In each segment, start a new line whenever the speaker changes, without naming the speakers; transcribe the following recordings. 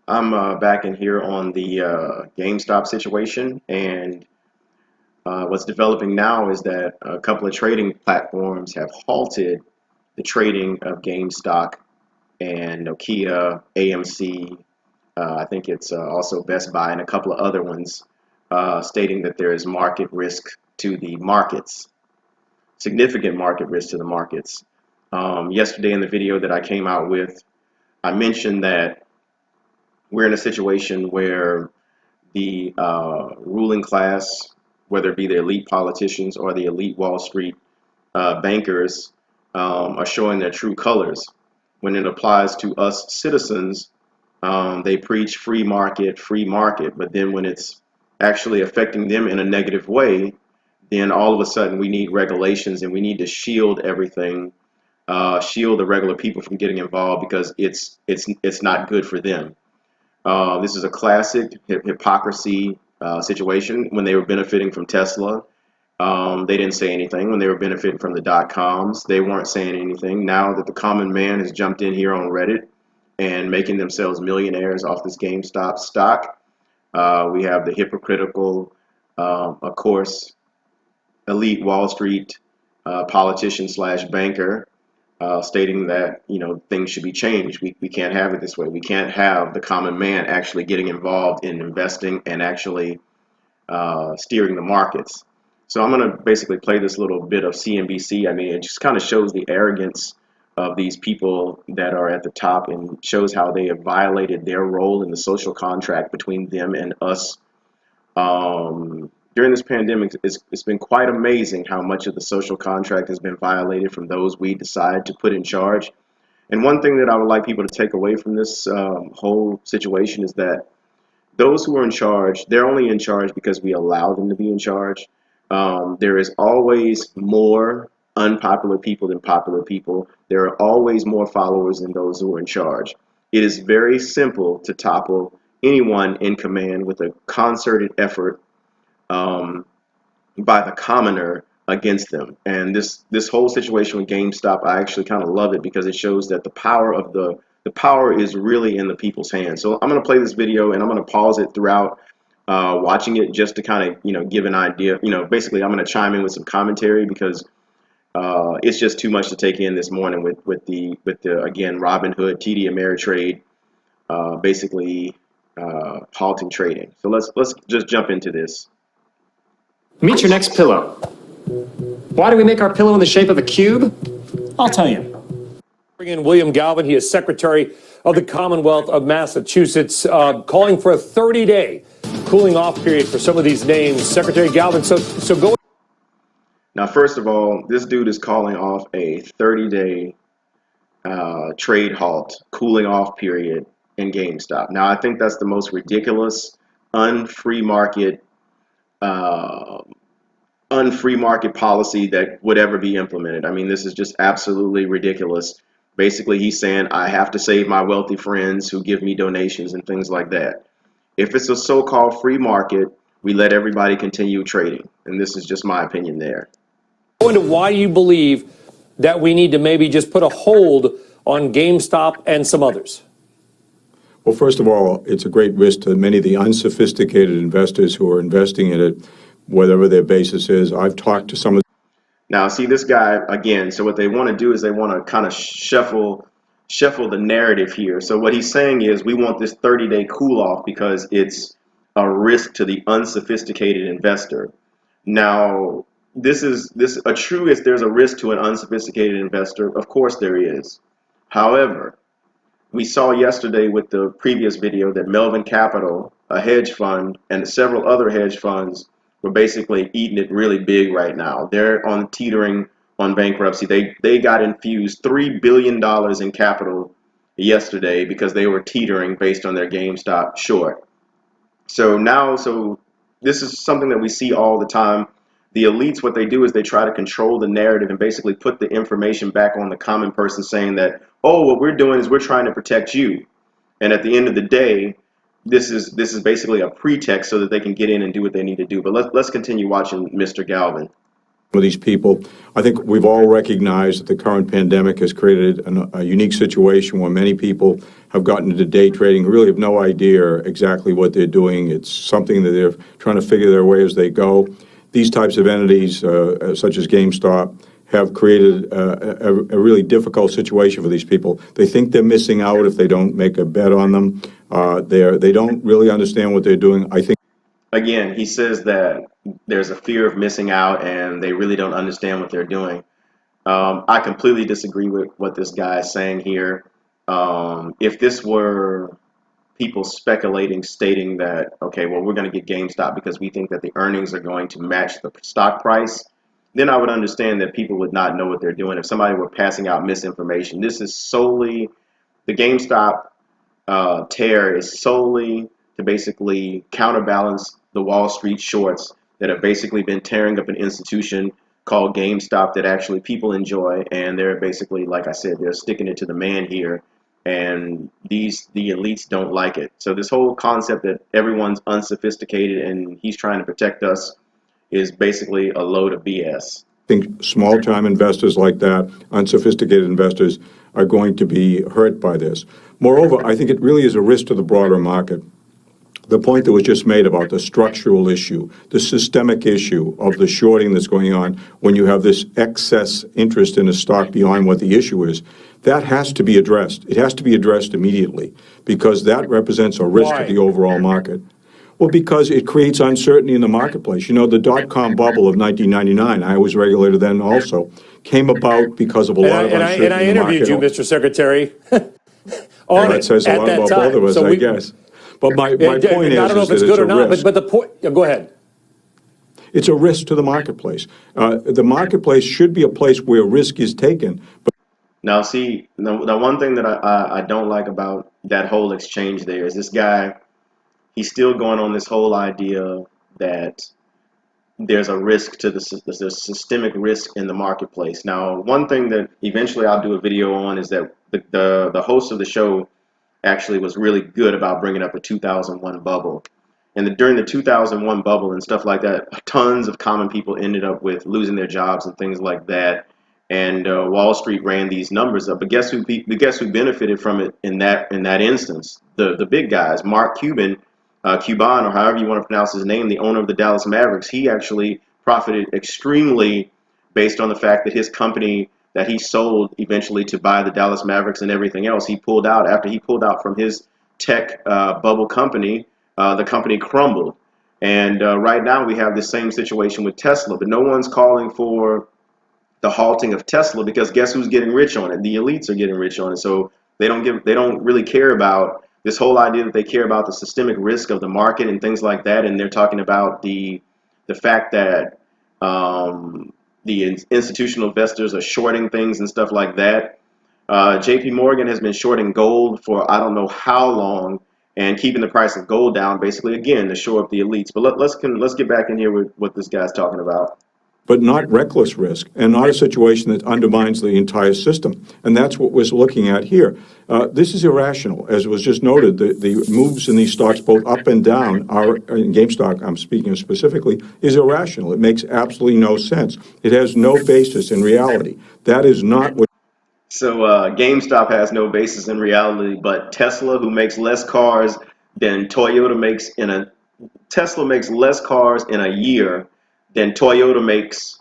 I'm back in here on the GameStop situation, and what's developing now is that a couple of trading platforms have halted the trading of GameStop and Nokia, AMC. I think it's also Best Buy and a couple of other ones, stating that there is market risk to the markets, significant market risk to the markets. Yesterday in the video that I came out with, I mentioned that we're in a situation where the ruling class, whether it be the elite politicians or the elite Wall Street bankers, are showing their true colors. When it applies to us citizens, they preach free market, but then when it's actually affecting them in a negative way, then all of a sudden we need regulations and we need to shield everything, shield the regular people from getting involved because it's not good for them. This is a classic hypocrisy situation. When they were benefiting from Tesla, they didn't say anything. When they were benefiting from the dot-coms, they weren't saying anything. Now that the common man has jumped in here on Reddit and making themselves millionaires off this GameStop stock, we have the hypocritical, of course, elite Wall Street politician slash banker stating that things should be changed. We can't have it this way. We can't have the common man actually getting involved in investing and actually steering the markets. So I'm going to basically play this little bit of CNBC. I mean, it just kind of shows the arrogance of these people that are at the top and shows how they have violated their role in the social contract between them and us. During this pandemic, it's been quite amazing how much of the social contract has been violated from those we decide to put in charge. And one thing that I would like people to take away from this whole situation is that those who are in charge, they're only in charge because we allow them to be in charge. There is always more unpopular people than popular people. There are always more followers than those who are in charge. It is very simple to topple anyone in command with a concerted effort by the commoner against them. And this whole situation with GameStop, I actually kind of love it because it shows that the power is really in the people's hands. So I'm going to play this video and I'm going to pause it throughout watching it just to kind of give an idea. Basically I'm going to chime in with some commentary because it's just too much to take in this morning with the again Robinhood, TD Ameritrade, basically halting trading. So let's just jump into this.
Meet your next pillow. Why do we make our pillow in the shape of a cube? I'll tell you.
Bring in William Galvin. He is Secretary of the Commonwealth of Massachusetts, calling for a 30-day cooling off period for some of these names. Secretary Galvin, so go.
Now, first of all, this dude is calling off a 30-day trade halt, cooling off period in GameStop. Now, I think that's the most ridiculous, unfree market policy that would ever be implemented. I mean, this is just absolutely ridiculous. Basically, he's saying I have to save my wealthy friends who give me donations and things like that. If it's a so-called free market, we let everybody continue trading. And this is just my opinion there.
Go into why you believe that we need to maybe just put a hold on GameStop and some others.
Well, first of all, it's a great risk to many of the unsophisticated investors who are investing in it, whatever their basis is. I've talked to some of.
Now, see this guy again. So what they want to do is they want to kind of shuffle the narrative here. So what he's saying is we want this 30-day cool off because it's a risk to the unsophisticated investor. Now, this a true is there's a risk to an unsophisticated investor. Of course there is. However, we saw yesterday with the previous video that Melvin Capital, a hedge fund, and several other hedge funds were basically eating it really big right now. They're on teetering on bankruptcy. They got infused $3 billion in capital yesterday because they were teetering based on their GameStop short. So this is something that we see all the time. The elites, what they do is they try to control the narrative and basically put the information back on the common person saying that, oh, what we're doing is we're trying to protect you. And at the end of the day, this is basically a pretext so that they can get in and do what they need to do. But let's continue watching Mr. Galvin.
of these people. I think we've all recognized that the current pandemic has created a unique situation where many people have gotten into day trading who really have no idea exactly what they're doing. It's something that they're trying to figure their way as they go. These types of entities, such as GameStop, have created a really difficult situation for these people. They think they're missing out if they don't make a bet on them. They don't really understand what they're doing. I think.
Again, he says that there's a fear of missing out and they really don't understand what they're doing. I completely disagree with what this guy is saying here. If this were people speculating, stating that, okay, well, we're going to get GameStop because we think that the earnings are going to match the stock price, then I would understand that people would not know what they're doing. If somebody were passing out misinformation, this is solely the GameStop tear is solely to basically counterbalance the Wall Street shorts that have basically been tearing up an institution called GameStop that actually people enjoy, and they're basically, like I said, they're sticking it to the man here, and the elites don't like it. So this whole concept that everyone's unsophisticated and he's trying to protect us is basically a load of BS.
I think small-time investors like that, unsophisticated investors, are going to be hurt by this. Moreover, I think it really is a risk to the broader market. The point that was just made about the structural issue, the systemic issue of the shorting that's going on when you have this excess interest in a stock beyond what the issue is, that has to be addressed. It has to be addressed immediately because that represents a risk to the overall market. Well, because it creates uncertainty in the marketplace. You know, the dot-com bubble of 1999, I was regulator then also, came about because of a lot of uncertainty in the market.
And I interviewed you, Mr. Secretary,
Well, that says a lot about both of us, I guess. But my point is
I don't know if it's good or not, but the point, go ahead.
It's a risk to the marketplace. The marketplace should be a place where risk is taken. But
Now, see, the one thing that I don't like about that whole exchange there is this guy, he's still going on this whole idea that there's a risk to there's a systemic risk in the marketplace. Now, one thing that eventually I'll do a video on is that the host of the show actually was really good about bringing up the 2001 bubble. And during the 2001 bubble and stuff like that, tons of common people ended up with losing their jobs and things like that. And Wall Street ran these numbers up. But guess who benefited from it in that instance? The big guys. Mark Cuban, Cuban, or however you want to pronounce his name, the owner of the Dallas Mavericks, he actually profited extremely based on the fact that his company that he sold eventually to buy the Dallas Mavericks and everything else, he pulled out. After he pulled out from his tech bubble company, the company crumbled. And right now we have the same situation with Tesla, but no one's calling for the halting of Tesla because guess who's getting rich on it? The elites are getting rich on it. So they don't really care about this whole idea that they care about the systemic risk of the market and things like that. And they're talking about the fact that the institutional investors are shorting things and stuff like that. JP Morgan has been shorting gold for I don't know how long and keeping the price of gold down, basically, again, to shore up the elites. But let's get back in here with what this guy's talking about.
But not reckless risk and not a situation that undermines the entire system. And that's what we're looking at here. This is irrational. As was just noted, the moves in these stocks, both up and down, are in GameStop, I'm speaking specifically, is irrational. It makes absolutely no sense. It has no basis in reality. That is not what.
So GameStop has no basis in reality, but Tesla, who makes less cars than Toyota makes Tesla makes less cars in a year than Toyota makes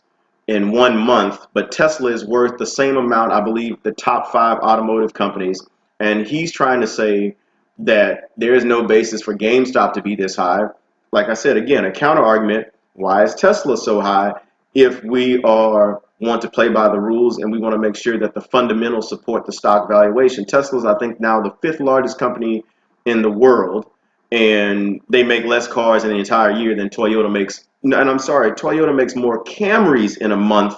in 1 month, but Tesla is worth the same amount, I believe, the top 5 automotive companies. And he's trying to say that there is no basis for GameStop to be this high. Like I said, again, a counter argument, why is Tesla so high if we want to play by the rules and we want to make sure that the fundamentals support the stock valuation? Tesla's, I think, now the 5th largest company in the world, and they make less cars in the entire year than Toyota makes. And I'm sorry, Toyota makes more Camrys in a month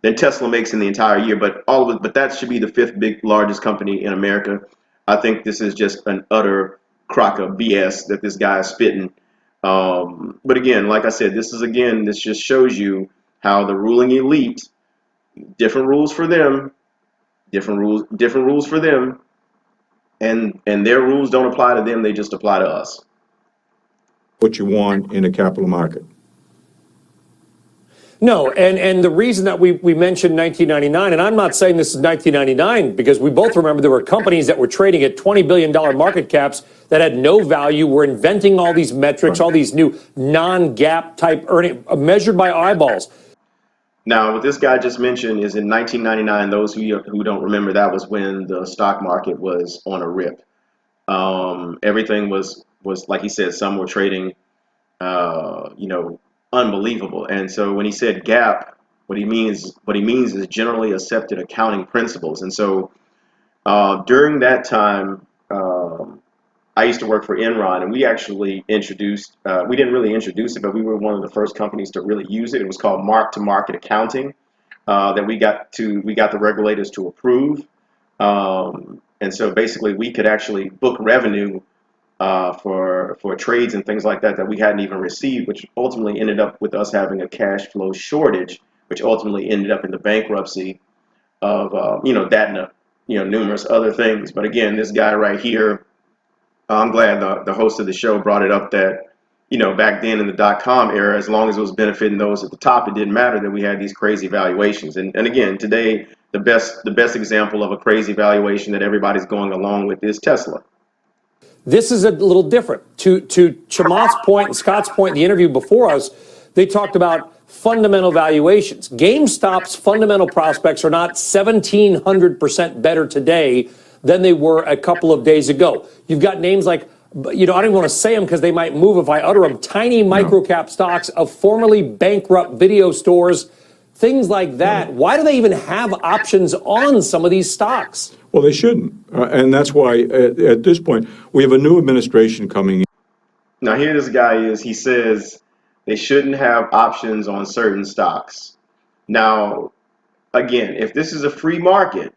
than Tesla makes in the entire year. But that should be the 5th largest company in America. I think this is just an utter crock of BS that this guy is spitting. But again, like I said, this just shows you how the ruling elite, different rules for them, different rules for them, and their rules don't apply to them, they just apply to us.
What you want in a capital market.
No, and the reason that we mentioned 1999, and I'm not saying this is 1999, because we both remember there were companies that were trading at $20 billion market caps that had no value, were inventing all these metrics, all these new non-GAAP type earning, measured by eyeballs.
Now, what this guy just mentioned is in 1999. Those who don't remember, that was when the stock market was on a rip. Everything was like he said. Some were trading, unbelievable. And so when he said GAAP, what he means is generally accepted accounting principles. And so during that time, I used to work for Enron, and we actually introduced. We didn't really introduce it, but we were one of the first companies to really use it. It was called mark-to-market accounting. That we got the regulators to approve. And so basically we could actually book revenue for trades and things like that we hadn't even received, which ultimately ended up with us having a cash flow shortage, which ultimately ended up in the bankruptcy of that and numerous other things. But again, this guy right here, I'm glad the host of the show brought it up that back then in the dot-com era, as long as it was benefiting those at the top, it didn't matter that we had these crazy valuations. And again, today the best example of a crazy valuation that everybody's going along with is Tesla.
This is a little different. To Chamath's point and Scott's point in the interview before us, they talked about fundamental valuations. GameStop's fundamental prospects are not 1,700% better today than they were a couple of days ago. You've got names like, I don't even want to say them because they might move if I utter them, tiny microcap stocks of formerly bankrupt video stores, things like that. Why do they even have options on some of these stocks?
Well, they shouldn't. And that's why at this point, we have a new administration coming in.
Now here this guy is, he says they shouldn't have options on certain stocks. Now, again, if this is a free market,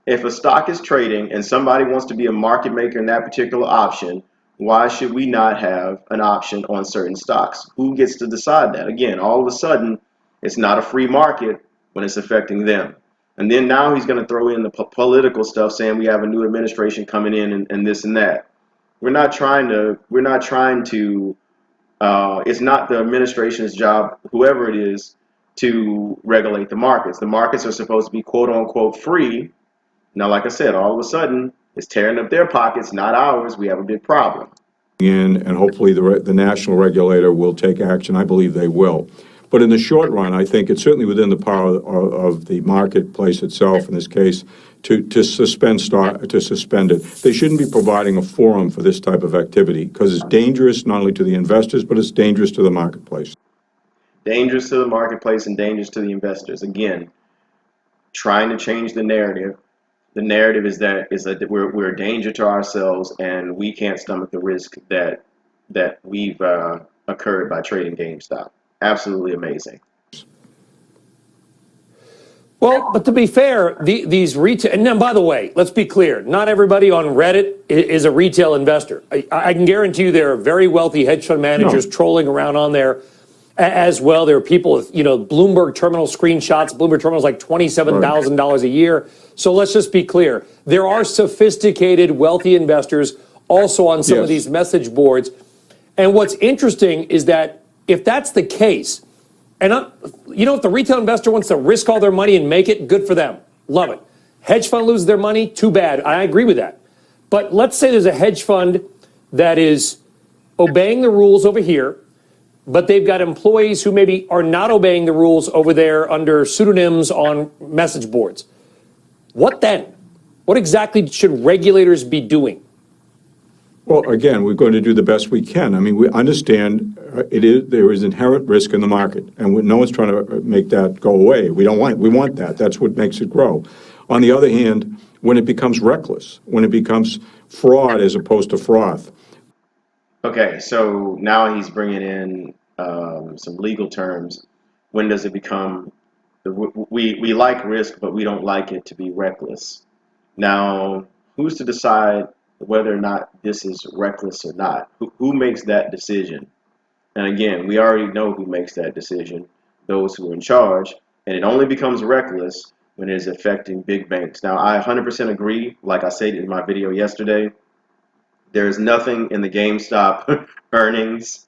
if a stock is trading and somebody wants to be a market maker in that particular option, why should we not have an option on certain stocks? Who gets to decide that? Again, all of a sudden, it's not a free market when it's affecting them. And then now he's going to throw in the political stuff, saying we have a new administration coming in and this and that. We're not trying to, it's not the administration's job, whoever it is, to regulate the markets. The markets are supposed to be quote unquote free. Now, like I said, all of a sudden, it's tearing up their pockets, not ours. We have a big problem.
And hopefully the national regulator will take action. I believe they will. But in the short run, I think it's certainly within the power of the marketplace itself, in this case, to suspend it. They shouldn't be providing a forum for this type of activity because it's dangerous not only to the investors, but it's dangerous to the marketplace.
Dangerous to the marketplace and dangerous to the investors. Again, trying to change the narrative. The narrative is that we're a danger to ourselves and we can't stomach the risk that we've occurred by trading GameStop. Absolutely amazing.
Well, but to be fair, these retail, and then by the way, let's be clear, not everybody on Reddit is a retail investor. I can guarantee you there are very wealthy hedge fund managers trolling around on there as well. There are people with, Bloomberg terminal screenshots. Bloomberg terminal is like $27,000 a year. So let's just be clear. There are sophisticated, wealthy investors also on some of these message boards. And what's interesting is that if that's the case, and if the retail investor wants to risk all their money and make it, good for them. Love it. Hedge fund loses their money, too bad. I agree with that. But let's say there's a hedge fund that is obeying the rules over here, but they've got employees who maybe are not obeying the rules over there under pseudonyms on message boards. What then? What exactly should regulators be doing?
Well, again, we're going to do the best we can. I mean, we understand there is inherent risk in the market, and no one's trying to make that go away. We want that. That's what makes it grow. On the other hand, when it becomes reckless, when it becomes fraud as opposed to froth.
Okay, so now he's bringing in some legal terms. When does it become? We like risk, but we don't like it to be reckless. Now, who's to decide whether or not this is reckless or not? Who makes that decision? And again, we already know who makes that decision, those who are in charge, and it only becomes reckless when it is affecting big banks. Now, I 100% agree, like I said in my video yesterday, there is nothing in the GameStop earnings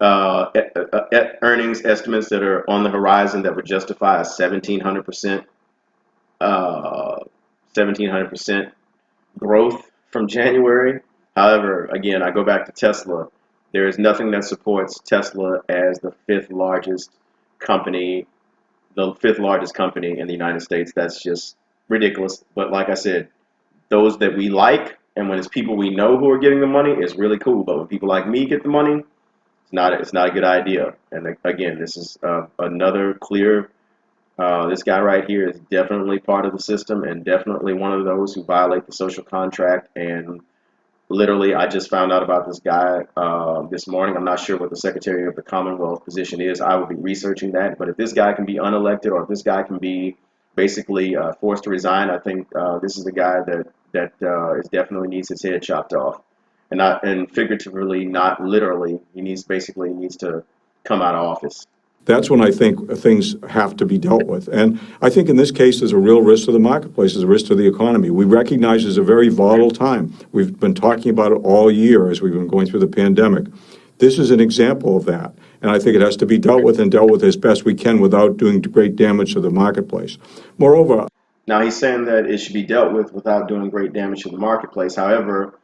earnings estimates that are on the horizon that would justify a 1,700% 1,700% growth from January. However, again, I go back to Tesla. There is nothing that supports Tesla as company, the fifth largest company in the United States. That's just ridiculous. But like I said, those that we like, and when it's people we know who are getting the money, it's really cool. But when people like me get the money, it's not a good idea. And again, this is another clear. This guy right here is definitely part of the system and definitely one of those who violate the social contract. And literally, I just found out about this guy this morning. I'm not sure what the Secretary of the Commonwealth position is. I will be researching that. But if this guy can be unelected, or if this guy can be basically forced to resign, I think this is the guy that is definitely needs his head chopped off, and not and figuratively, not literally. He needs to come out of office.
That's when I think things have to be dealt with. And I think in this case, there's a real risk to the marketplace, there's a risk to the economy. We recognize it's a very volatile time. We've been talking about it all year as we've been going through the pandemic. This is an example of that. And I think it has to be dealt with and dealt with as best we can without doing great damage to the marketplace. Moreover,
Now, he's saying that it should be dealt with without doing great damage to the marketplace. However,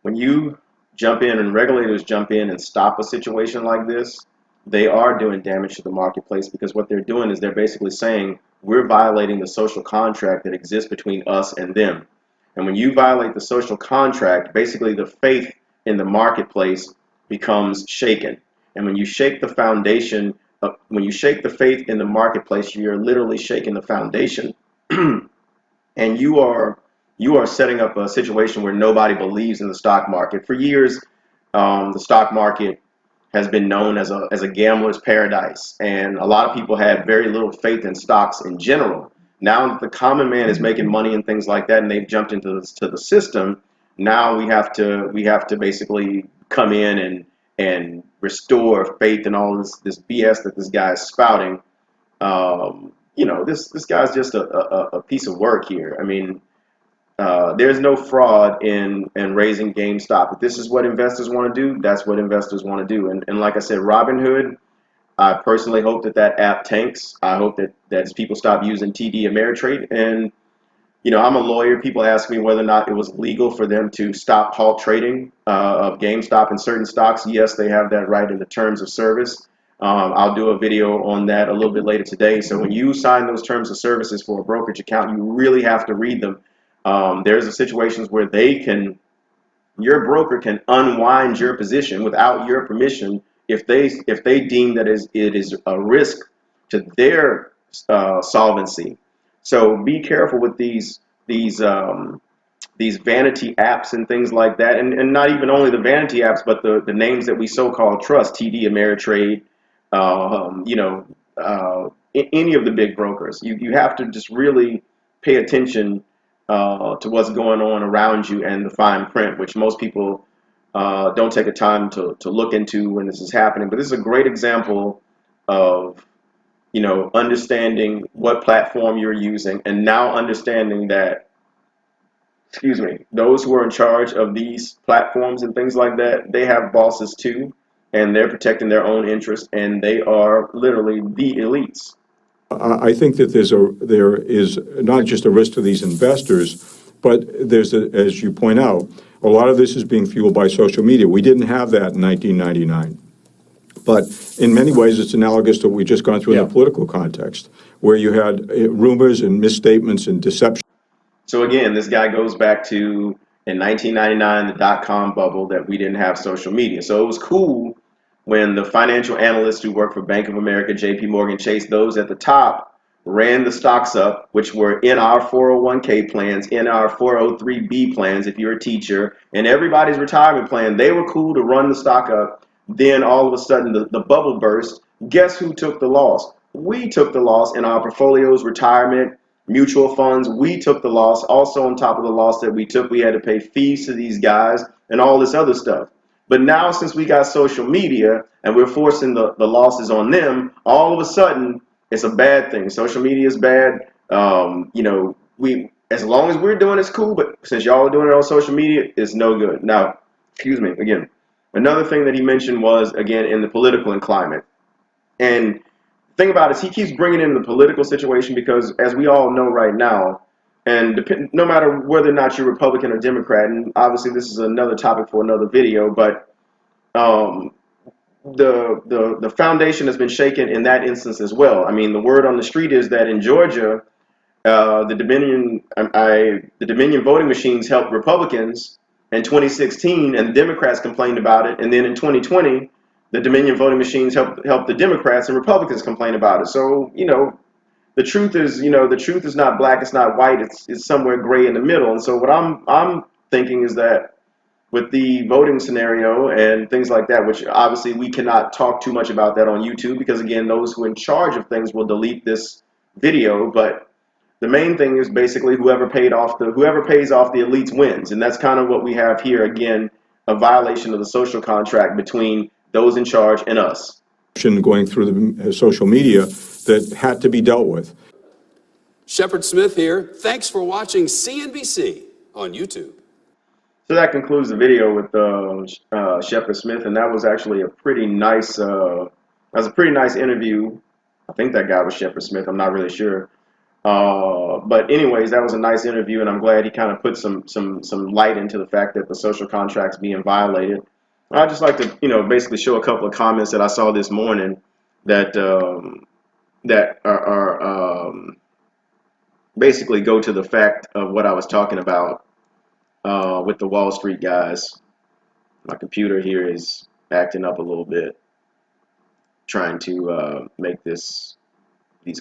when you jump in and regulators jump in and stop a situation like this, they are doing damage to the marketplace, because what they're doing is they're basically saying we're violating the social contract that exists between us and them. And when you violate the social contract, basically the faith in the marketplace becomes shaken. And when you shake the foundation, when you shake the faith in the marketplace, you're literally shaking the foundation. And you are setting up a situation where nobody believes in the stock market. For years, the stock market has been known as a gambler's paradise, and a lot of people had very little faith in stocks in general. Now that the common man is making money and things like that, and they've jumped into the system, now we have to basically come in and restore faith in all this BS that this guy is spouting. This guy's just a piece of work here. I mean, there's no fraud in raising GameStop. If this is what investors want to do, that's what investors want to do. And like I said, Robinhood, I personally hope that app tanks. I hope that people stop using TD Ameritrade. And I'm a lawyer. People ask me whether or not it was legal for them to stop halt trading of GameStop and certain stocks. Yes, they have that right in the terms of service. I'll do a video on that a little bit later today. So when you sign those terms of services for a brokerage account, you really have to read them. There's situations where your broker can unwind your position without your permission if they deem that it is a risk to their solvency. So be careful with these vanity apps and things like that, and not even only the vanity apps, but the names that we so-called trust, TD Ameritrade, any of the big brokers. You have to just really pay attention to what's going on around you and the fine print, which most people don't take a time to look into when this is happening. But this is a great example of understanding what platform you're using, and now understanding that, those who are in charge of these platforms and things like that, they have bosses too, and they're protecting their own interest, and they are literally the elites.
I think that there is not just a risk to these investors, but as you point out, a lot of this is being fueled by social media. We didn't have that in 1999. But in many ways, it's analogous to what we've just gone through in the political context, where you had rumors and misstatements and deception.
So again, this guy goes back to in 1999, the dot-com bubble, that we didn't have social media. So it was cool when the financial analysts who worked for Bank of America, JP Morgan Chase, those at the top ran the stocks up, which were in our 401k plans, in our 403b plans if you're a teacher, and everybody's retirement plan. They were cool to run the stock up. Then all of a sudden the bubble burst. Guess who took the loss? We took the loss in our portfolios, retirement, mutual funds. We took the loss. Also, on top of the loss that we took, we had to pay fees to these guys and all this other stuff. But now, since we got social media and we're forcing the losses on them, all of a sudden it's a bad thing. Social media is bad. We, as long as we're doing it's cool, but since y'all are doing it on social media, it's no good. Now, excuse me again. Another thing that he mentioned was, again, in the political climate. And the thing about it is he keeps bringing in the political situation because, as we all know right now, and no matter whether or not you're Republican or Democrat, and obviously this is another topic for another video, but the foundation has been shaken in that instance as well. I mean, the word on the street is that in Georgia, the Dominion voting machines helped Republicans in 2016, and Democrats complained about it. And then in 2020, the Dominion voting machines helped the Democrats, and Republicans complained about it. So the truth is, the truth is not black, it's not white, it's somewhere gray in the middle. And so what I'm thinking is that with the voting scenario and things like that, which obviously we cannot talk too much about that on YouTube because, again, those who are in charge of things will delete this video. But the main thing is basically whoever pays off the elites wins, and that's kind of what we have here. Again, a violation of the social contract between those in charge and us.
Going through the social media that had to be dealt with.
Shepard Smith here. Thanks for watching CNBC on YouTube.
So that concludes the video with Shepard Smith, and that was actually a pretty nice interview. I think that guy was Shepard Smith. I'm not really sure. But anyways, that was a nice interview, and I'm glad he kind of put some light into the fact that the social contract's being violated. I'd just like to, basically show a couple of comments that I saw this morning that are basically go to the fact of what I was talking about with the Wall Street guys. My computer here is acting up a little bit, trying to make these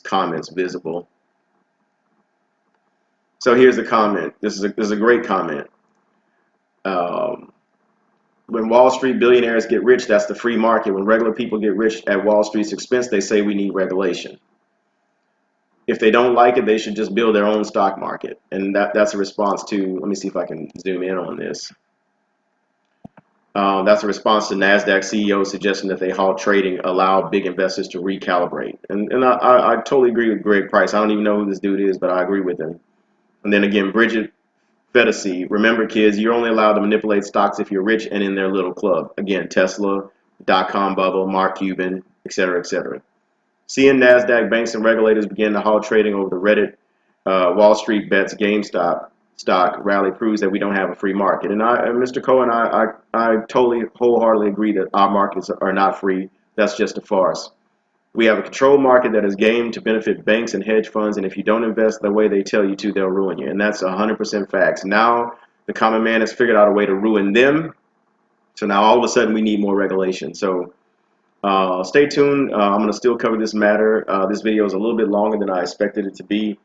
comments visible. So here's a comment. This is a great comment. When Wall Street billionaires get rich, that's the free market. When regular people get rich at Wall Street's expense, they say we need regulation. If they don't like it, they should just build their own stock market. And that's a response to, let me see if I can zoom in on this. That's a response to NASDAQ CEO suggesting that they halt trading, allow big investors to recalibrate. And I totally agree with Greg Price. I don't even know who this dude is, but I agree with him. And then again, Bridget Fedesi, remember kids, you're only allowed to manipulate stocks if you're rich and in their little club. Again, Tesla, dot-com bubble, Mark Cuban, etc., etc. Seeing NASDAQ banks and regulators begin to halt trading over the Reddit Wall Street Bets GameStop stock rally proves that we don't have a free market. And Mr. Cohen, I totally wholeheartedly agree that our markets are not free. That's just a farce. We have a controlled market that is gamed to benefit banks and hedge funds, and if you don't invest the way they tell you to, they'll ruin you. And that's 100% facts. Now the common man has figured out a way to ruin them, so now all of a sudden we need more regulation. So stay tuned. I'm going to still cover this matter. This video is a little bit longer than I expected it to be.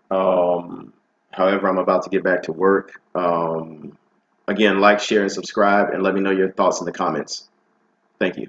However, I'm about to get back to work. Again, like, share, and subscribe, and let me know your thoughts in the comments. Thank you.